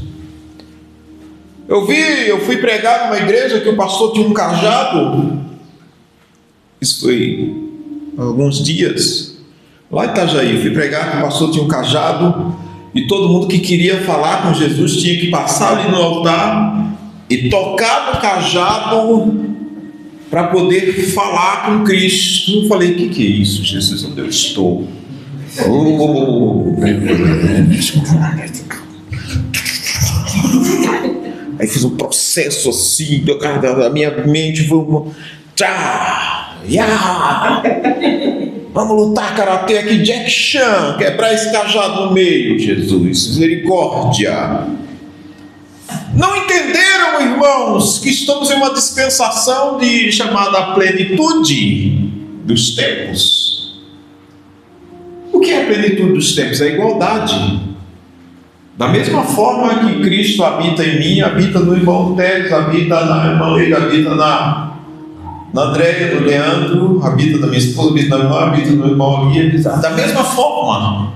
Eu fui pregar numa igreja que o pastor tinha um cajado, isso foi há alguns dias, lá em Itajaí, fui pregar que o pastor tinha um cajado e todo mundo que queria falar com Jesus tinha que passar ali no altar e tocar no cajado para poder falar com Cristo. Eu falei, o que é isso, Jesus? Onde eu estou? Aí fiz um processo assim, da minha mente foi vamos lutar karatê aqui, Jack Chan, quebrar esse cajado no meio, Jesus, misericórdia. Não entenderam, irmãos, que estamos em uma dispensação chamada plenitude dos tempos. O que é a plenitude dos tempos? É a igualdade. Da mesma forma que Cristo habita em mim, habita no irmão Teres, habita na irmã Leila, habita na Andréia, no Leandro, habita na minha esposa, habita na irmã, habita no irmão aqui, da mesma forma.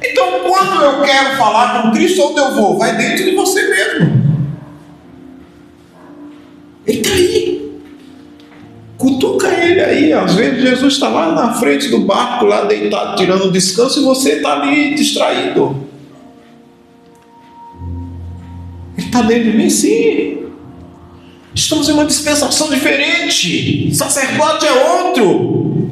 Então, quando eu quero falar com Cristo, onde eu vou? Vai dentro de você mesmo. Ele está aí. Cutuca ele aí. Às vezes Jesus está lá na frente do barco, lá deitado, tirando descanso, e você está ali distraído. Ele está dentro de mim, sim. Estamos em uma dispensação diferente. O sacerdote é outro.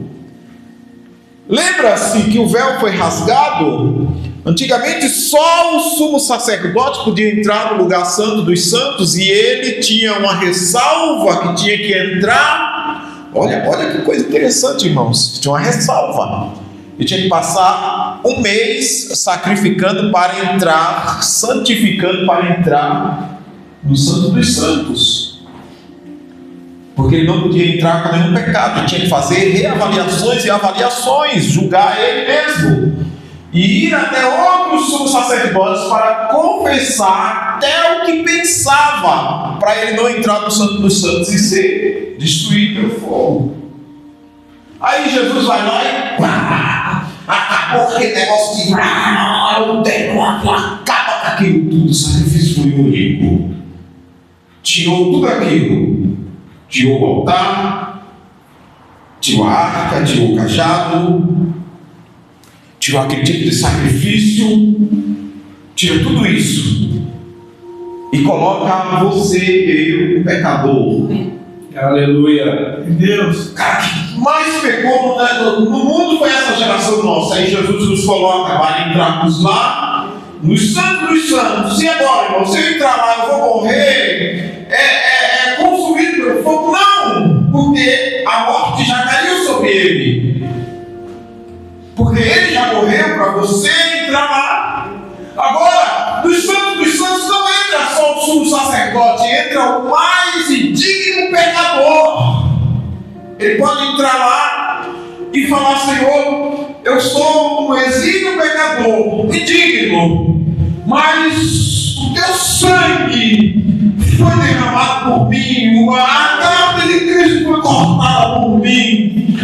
Lembra-se que o véu foi rasgado? Antigamente só o sumo sacerdote podia entrar no lugar santo dos santos, e ele tinha uma ressalva que tinha que entrar. Olha que coisa interessante, irmãos. Tinha uma ressalva. Ele tinha que passar um mês sacrificando para entrar, santificando para entrar no santo dos santos. Porque ele não podia entrar com nenhum pecado, ele tinha que fazer reavaliações e avaliações, julgar ele mesmo. e ir até outros sumos sacerdotes para confessar até o que pensava, para ele não entrar no Santo dos Santos e ser destruído pelo fogo. Aí Jesus vai lá e acabou aquele negócio de acaba com aquilo tudo. O sacrifício foi único. Tirou tudo aquilo. Tirou o altar, tirou a arca, tirou o cajado, tirou aquele tipo de sacrifício, tira tudo isso e coloca você e eu, o pecador. Aleluia. Deus, cara, que mais pecou no mundo foi essa geração nossa. Aí Jesus nos coloca para entrarmos lá nos santos dos santos. E agora, irmão, se eu entrar lá, eu vou morrer consumido pelo fogo? Não, porque a morte já caiu sobre ele. Porque ele já morreu para você entrar lá. Agora, nos santos dos santos não entra só o sumo sacerdote, entra o mais indigno pecador. Ele pode entrar lá e falar: Senhor, eu sou um exímio pecador, indigno, mas o teu sangue foi derramado por mim, a carne de Cristo foi cortada por mim.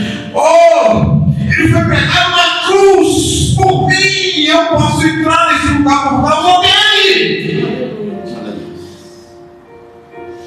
Ele foi pregado na cruz por mim, e eu posso entrar nesse lugar por causa dele.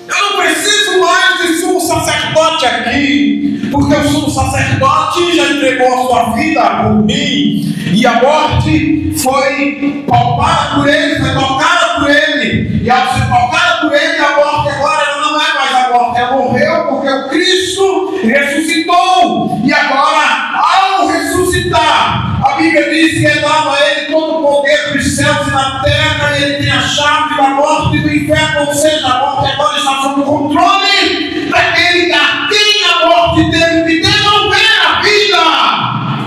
Eu não preciso mais de sumo sacerdote aqui, porque o sumo sacerdote já entregou a sua vida por mim, e a morte foi palpada por ele, foi tocada por ele, e ao ser tocada por ele, a morte agora ela não é mais a morte, ela morreu porque o Cristo ressuscitou, e agora, ao ressuscitar, a Bíblia diz que é dado a ele todo o poder dos céus e da terra, e ele tem a chave da morte e do inferno, ou seja, a morte agora está sob o controle daquele a quem a morte teve que devolver a vida.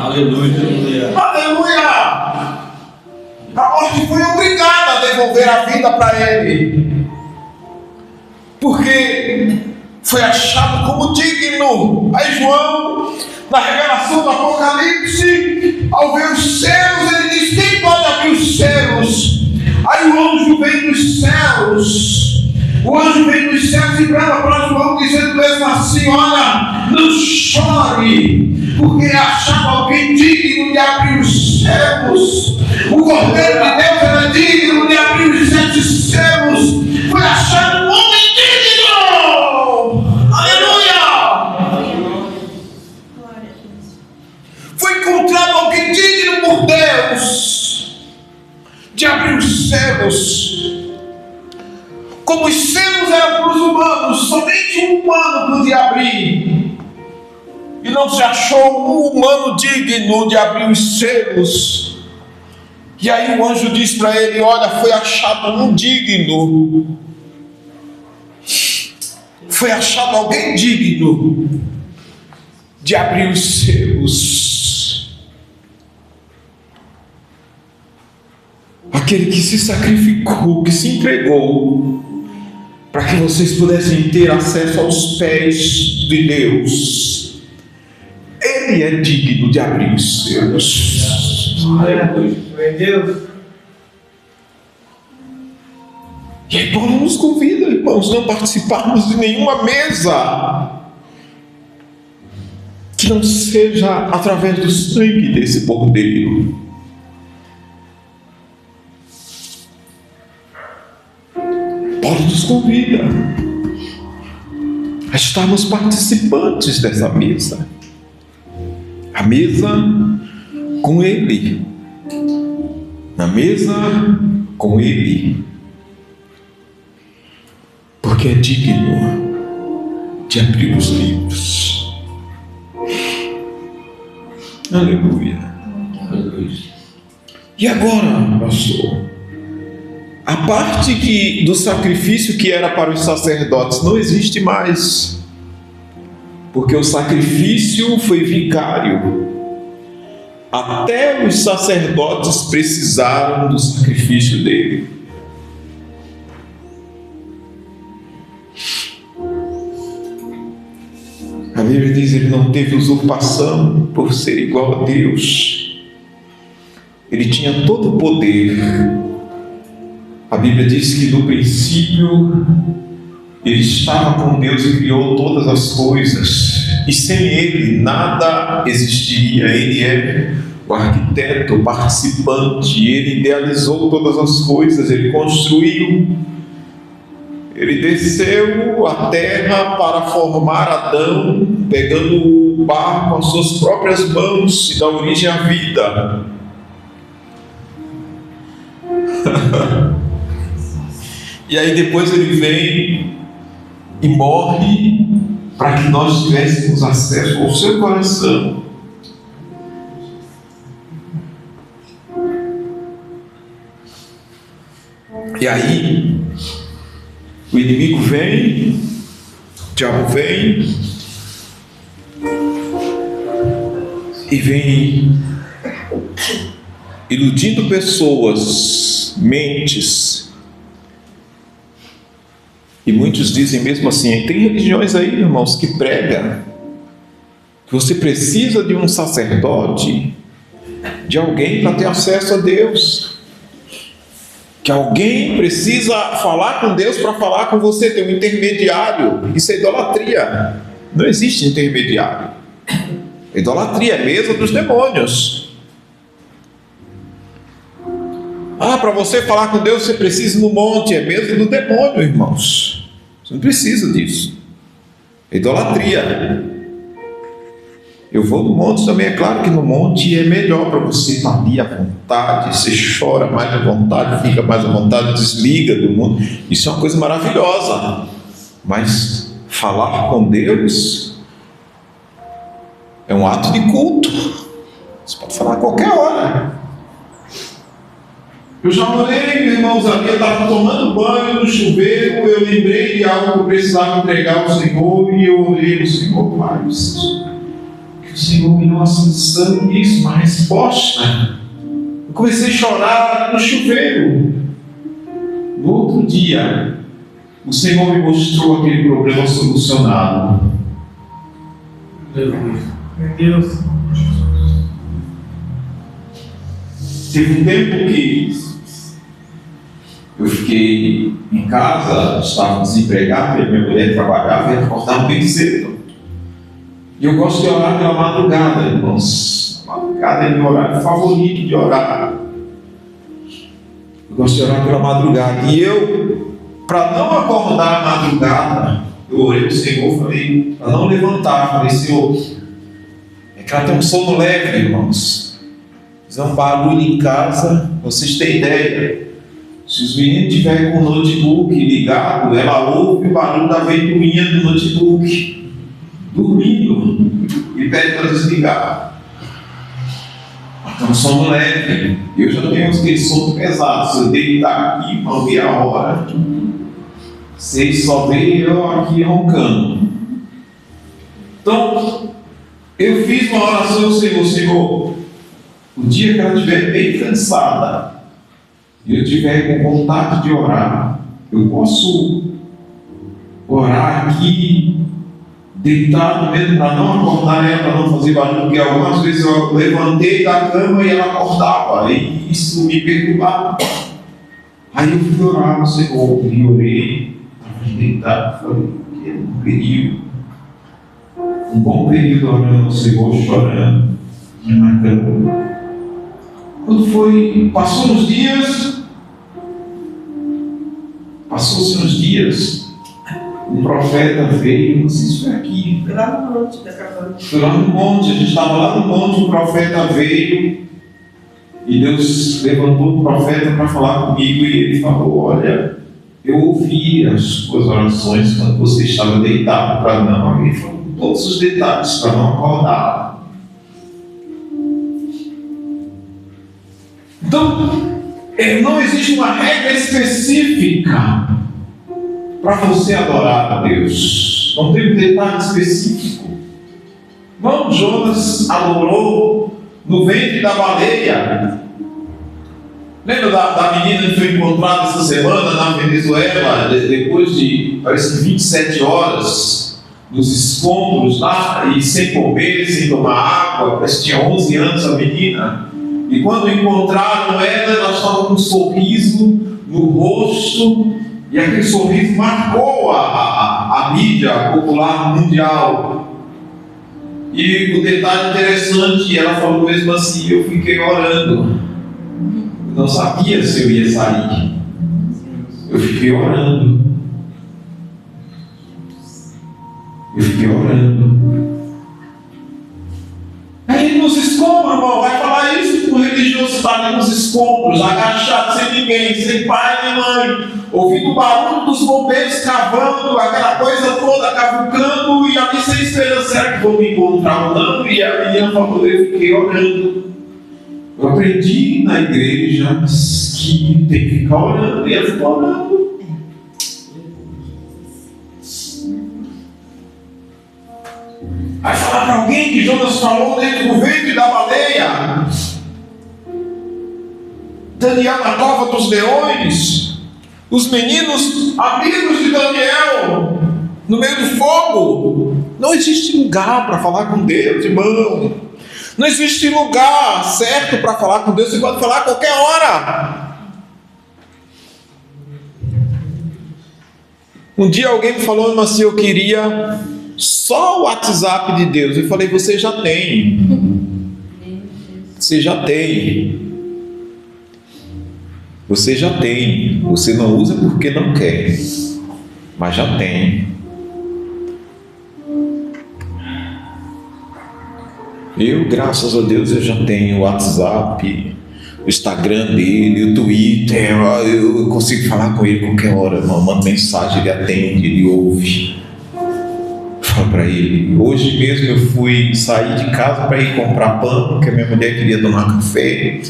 Aleluia. Aleluia. A morte foi obrigada a devolver a vida para ele, porque foi achado como digno. Aí João, na revelação do Apocalipse, ao ver os céus, ele diz: quem pode abrir os céus? Aí o anjo vem dos céus. O anjo vem dos céus e brava para João, dizendo mesmo assim: olha, não chore, porque é achado alguém digno de abrir os céus. O Cordeiro de Deus era digno de abrir os sete céus. Foi achado um homem digno. Aleluia. Foi encontrado alguém digno por Deus de abrir os céus. Como os céus eram para os humanos, somente um humano podia abrir. E não se achou um humano digno de abrir os céus. E aí o anjo diz para ele: olha, foi achado um digno. Foi achado alguém digno de abrir os céus. Aquele que se sacrificou, que se entregou, para que vocês pudessem ter acesso aos pés de Deus. Ele é digno de abrir os céus. Aleluia. Meu Deus. E aí Paulo nos convida, irmãos, não participarmos de nenhuma mesa que não seja através do sangue desse cordeiro. Paulo nos convida a estarmos participantes dessa mesa. A mesa com Ele. Na mesa com Ele. Porque é digno de abrir os livros. Aleluia. E agora, pastor? A parte do sacrifício que era para os sacerdotes não existe mais, porque o sacrifício foi vicário. Até os sacerdotes precisaram do sacrifício dele. A Bíblia diz: ele não teve usurpação por ser igual a Deus. ele tinha todo o poder. A Bíblia diz que no princípio ele estava com Deus e criou todas as coisas, e sem ele nada existiria. Ele é o arquiteto, o participante, ele idealizou todas as coisas, ele construiu, ele desceu à terra para formar Adão, pegando o barro com as suas próprias mãos e dar origem à vida. E aí depois ele vem e morre para que nós tivéssemos acesso ao seu coração. E aí o inimigo vem, o diabo vem e vem iludindo pessoas, mentes. E muitos dizem mesmo assim, tem religiões aí, irmãos, que pregam que você precisa de um sacerdote, de alguém para ter acesso a Deus, que alguém precisa falar com Deus para falar com você, tem um intermediário. Isso é idolatria. Não existe intermediário. Idolatria é mesa dos demônios. Para você falar com Deus você precisa ir no monte, é mesa do demônio, irmãos. Você não precisa disso. É idolatria. Eu vou no monte também, é claro que no monte é melhor para você estar ali à vontade, você chora mais à vontade, fica mais à vontade, desliga do mundo. Isso é uma coisa maravilhosa. Mas falar com Deus é um ato de culto. Você pode falar a qualquer hora. Eu já orei, irmãos, ali eu estava tomando banho no chuveiro, eu lembrei de algo que eu precisava entregar ao Senhor, e eu orei ao Senhor, Pai, que o Senhor me deu uma solução nisso, uma resposta. Eu comecei a chorar no chuveiro. No outro dia, o Senhor me mostrou aquele problema solucionado. Meu Deus. Teve um tempo que eu fiquei em casa, estava desempregado, e minha mulher trabalhava e acordava bem cedo. E eu gosto de orar pela madrugada, irmãos. A madrugada é meu horário favorito de orar. Eu gosto de orar pela madrugada. E eu, para não acordar à madrugada, eu orei ao Senhor, falei, para não levantar, falei, Senhor, é que ela tem um sono leve, irmãos. Fizer um barulho em casa, vocês têm ideia. Se os meninos tiverem com o notebook ligado, ela ouve o barulho da ventoinha do notebook, dormindo, e pede para desligar. Então, sono leve. Eu já tenho aquele sono pesado. Se eu deitar aqui para ouvir a hora, vocês só veem eu aqui roncando. Então, eu fiz uma oração ao Senhor, Senhor, o dia que ela estiver bem cansada e eu estiver com vontade de orar, eu posso orar aqui, deitado mesmo, para não acordar ela, para não fazer barulho, porque algumas vezes eu levantei da cama e ela acordava, e isso me perturbava. Aí eu fui orar no Senhor, e orei, estava deitado, falei, um bom período orando no Senhor, chorando na cama. Quando passou uns dias, passou-se uns dias, um profeta veio, não sei se foi aqui. Foi lá no monte da cabana. Foi lá no monte, a gente estava lá no monte, o profeta veio, e Deus levantou o profeta para falar comigo, e ele falou, olha, eu ouvi as suas orações quando você estava deitado, para não, ele falou todos os detalhes, para não acordar. Então, não existe uma regra específica para você adorar a Deus. Não tem um detalhe específico. Não, Jonas adorou no ventre da baleia. Lembra da menina que foi encontrada essa semana na Venezuela, depois de, parece que 27 horas nos escombros lá, e sem comer, sem tomar água, parece que tinha 11 anos a menina. E quando encontraram ela, ela estava com um sorriso no rosto, e aquele sorriso marcou a mídia popular mundial. E o detalhe interessante, ela falou mesmo assim: eu fiquei orando, não sabia se eu ia sair, eu fiquei orando. Aí nos escombros, irmão, vai falar isso com o religioso, está ali nos escombros, agachado, sem ninguém, sem pai nem mãe, ouvindo o barulho dos bombeiros cavando, aquela coisa toda, cavucando, e ali sem esperança, será que vou me encontrar ou não? E a menina falou: eu fiquei orando. Eu aprendi na igreja que tem que ficar orando, e ela ficou orando. Vai falar para alguém que Jonas falou dentro do ventre da baleia, Daniel na cova dos leões, os meninos amigos de Daniel no meio do fogo. Não existe lugar para falar com Deus, irmão. Não existe lugar certo para falar com Deus. Você pode falar a qualquer hora. Um dia alguém me falou assim: eu queria só o WhatsApp de Deus. Eu falei: você já tem. Você já tem. Você já tem. Você não usa porque não quer, mas já tem. Eu, graças a Deus, eu já tenho o WhatsApp, o Instagram dele, o Twitter. Eu consigo falar com ele qualquer hora. Eu mando mensagem, ele atende, ele ouve. Falo para ele. Hoje mesmo eu fui sair de casa para ir comprar pão, porque minha mulher queria tomar café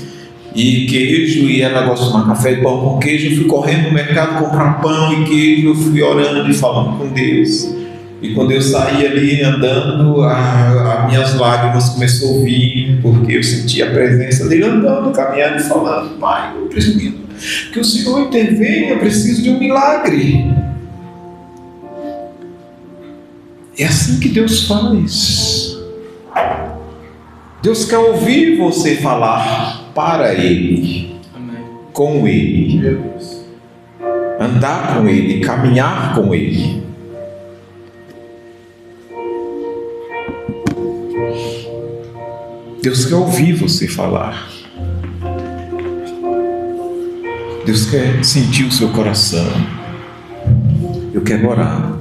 e queijo, e ela gosta de tomar café e pão com queijo. Eu fui correndo no mercado comprar pão e queijo. Eu fui orando e falando com Deus. E quando eu saí ali andando, as minhas lágrimas começaram a vir, porque eu senti a presença dele andando, caminhando e falando: pai, eu preciso que o Senhor intervenha, eu preciso de um milagre. É assim que Deus faz. Deus quer ouvir você falar para Ele, com Ele, andar com Ele, caminhar com Ele. Deus quer ouvir você falar. Deus quer sentir o seu coração. Eu quero orar.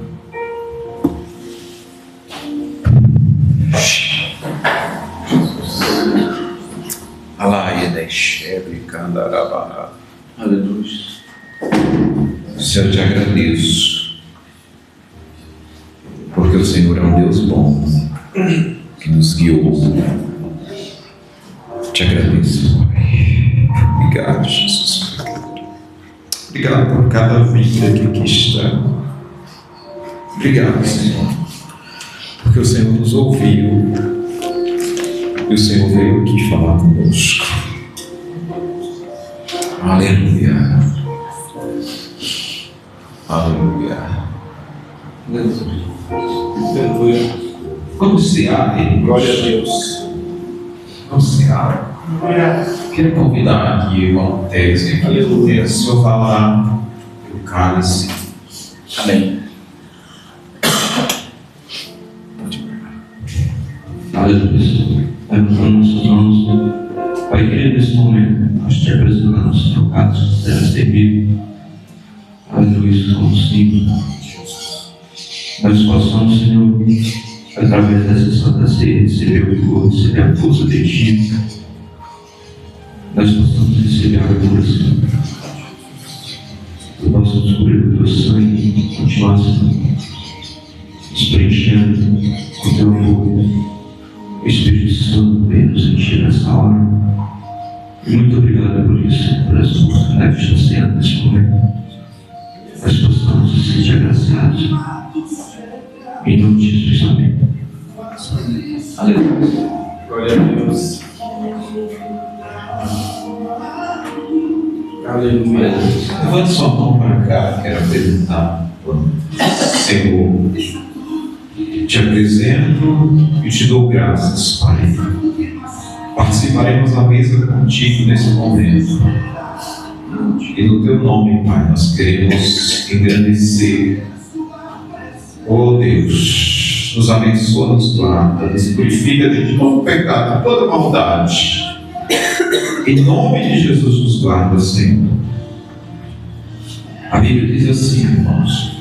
Aleluia. Senhor, eu te agradeço, porque o Senhor é um Deus bom, que nos guiou. Te agradeço, Pai. Obrigado, Jesus. Obrigado por cada vida que aqui está. Obrigado, Senhor, porque o Senhor nos ouviu e o Senhor veio aqui falar conosco. Aleluia. Aleluia. Aleluia. Vamos cear, glória a Deus. Vamos cear. Quero convidar aqui o irmão Tese, que o Senhor falar o cálice. Amém. Aleluia. Levantando nossos mãos, Pai querido, nesse momento, nós te apresentamos o cálice que será servido. Aleluia, como sempre. Nós possamos, Senhor, através dessa santa ceia, receber o vigor, receber a força de Ti. Nós possamos receber a cura, Senhor. Que possamos cobrir o Teu sangue e continuar, Senhor, nos preenchendo com o Teu amor. O Espírito Santo vem nos encher nessa hora. E muito obrigado por isso, por essa oportunidade que está sendo nesse momento. Nós possamos nos sentir agraciados. Em nome de Jesus, amém. Aleluia. Glória a Deus. Aleluia. Levante sua mão para cá, quero apresentar o Senhor. Te apresento e te dou graças, Pai. participaremos da mesa contigo nesse momento. E no teu nome, Pai, nós queremos engrandecer. Oh Deus, nos abençoa, nos guarda, nos purifica de todo pecado, de toda maldade. Em nome de Jesus, nos guarda, Senhor. A Bíblia diz assim, irmãos.